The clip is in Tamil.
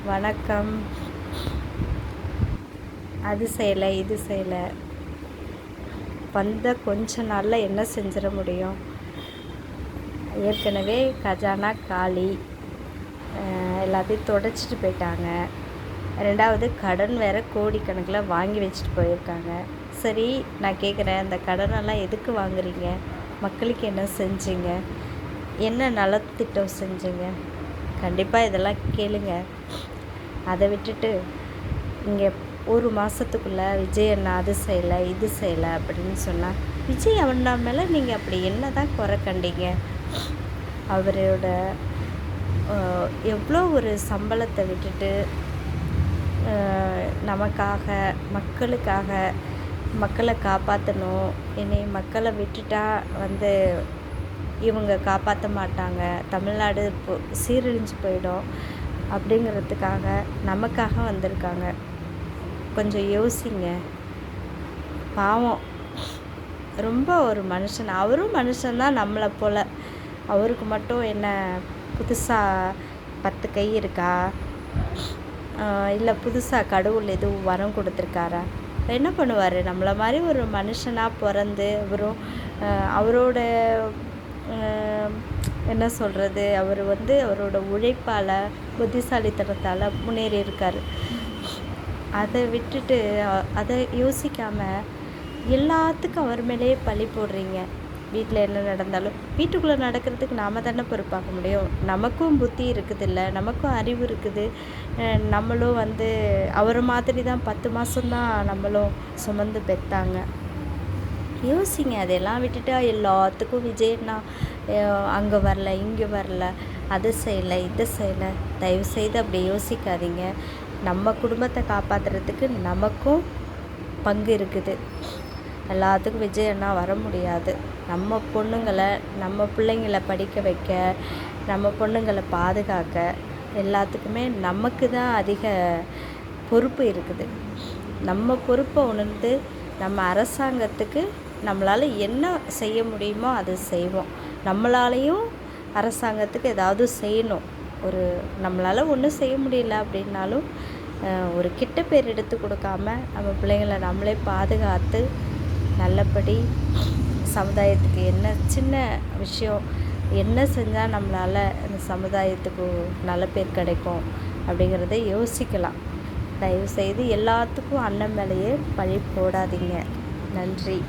வணக்கம். அது செய்யலை இது செய்யலை, வந்த கொஞ்ச நாளில் என்ன செஞ்சிட முடியும்? ஏற்கனவே கஜானா காலி, எல்லாத்தையும் தொடச்சிட்டு போயிட்டாங்க. ரெண்டாவது கடன் வேறு கோடிக்கணக்கில் வாங்கி வச்சுட்டு போயிருக்காங்க. சரி, நான் கேட்குறேன், அந்த கடனெல்லாம் எதுக்கு வாங்குறீங்க? மக்களுக்கு என்ன செஞ்சீங்க? என்ன நலத்திட்டம் செஞ்சீங்க? கண்டிப்பாக இதெல்லாம் கேளுங்க. அதை விட்டுட்டு இங்கே ஒரு மாதத்துக்குள்ளே விஜய் அண்ணா அது செய்யலை இது செய்யலை அப்படின்னு சொன்னால், விஜய் அண்ணா மேலே நீங்கள் அப்படி என்ன தான் குறை கண்டீங்க? அவரோட எவ்வளோ ஒரு சம்பளத்தை விட்டுட்டு நமக்காக மக்களுக்காக மக்களை காப்பாற்றணும், இனி மக்களை விட்டுட்டா இவங்க காப்பாற்ற மாட்டாங்க, தமிழ்நாடு சீரழிஞ்சு போயிடும் அப்படிங்கிறதுக்காக நமக்காக வந்திருக்காங்க. கொஞ்சம் யோசிங்க. பாவம், ரொம்ப ஒரு மனுஷன், அவரும் மனுஷன்தான் நம்மளை போல். அவருக்கு மட்டும் என்ன புதுசாக 10 கை இருக்கா? இல்லை புதுசாக கடவுள் எதுவும் வரம் கொடுத்துருக்காரா? என்ன பண்ணுவார்? நம்மளை மாதிரி ஒரு மனுஷனாக பிறந்து அவரோட என்ன சொல்கிறது, அவர் அவரோட உழைப்பால் புத்திசாலித்தனத்தால் முன்னேறி இருக்கார். அதை விட்டுட்டு அதை யோசிக்காமல் எல்லாத்துக்கும் அவர் மேலேயே பழி போடுறீங்க. வீட்டில் என்ன நடந்தாலும் வீட்டுக்குள்ளே நடக்கிறதுக்கு நாம் தானே பொறுப்பாக முடியும். நமக்கும் புத்தி இருக்குதுல்ல, நமக்கும் அறிவு இருக்குது. நம்மளும் அவர் மாதிரி தான் 10 மாதம்தான் நம்மளும் சுமந்து பெற்றாங்க. யோசிங்க. அதெல்லாம் விட்டுட்டு எல்லாத்துக்கும் விஜய்னா அங்கே வரல இங்கே வரல, அதை செய்யலை இதை செய்யலை, தயவுசெய்து அப்படி யோசிக்காதீங்க. நம்ம குடும்பத்தை காப்பாற்றுறதுக்கு நமக்கும் பங்கு இருக்குது. எல்லாத்துக்கும் விஜய் அண்ணா வர முடியாது. நம்ம பொண்ணுங்களை நம்ம பிள்ளைங்களை படிக்க வைக்க, நம்ம பொண்ணுங்களை பாதுகாக்க எல்லாத்துக்குமே நமக்கு தான் அதிக பொறுப்பு இருக்குது. நம்ம பொறுப்பை உணர்ந்து நம்ம அரசாங்கத்துக்கு நம்மளால் என்ன செய்ய முடியுமோ அதை செய்வோம். நம்மளாலையும் அரசாங்கத்துக்கு ஏதாவது செய்யணும். நம்மளால் ஒன்றும் செய்ய முடியல அப்படின்னாலும் ஒரு கெட்ட பேர் எடுத்து கொடுக்காம நம்ம பிள்ளைங்களை நம்மளே பாதுகாத்து நல்லபடி சமுதாயத்துக்கு என்ன சின்ன விஷயம் என்ன செஞ்சால் நம்மளால் அந்த சமுதாயத்துக்கு நல்ல பேர் கிடைக்கும் அப்படிங்கிறத யோசிக்கலாம். தயவுசெய்து எல்லாத்துக்கும் அண்ணன் மேலேயே பழி போடாதீங்க. நன்றி.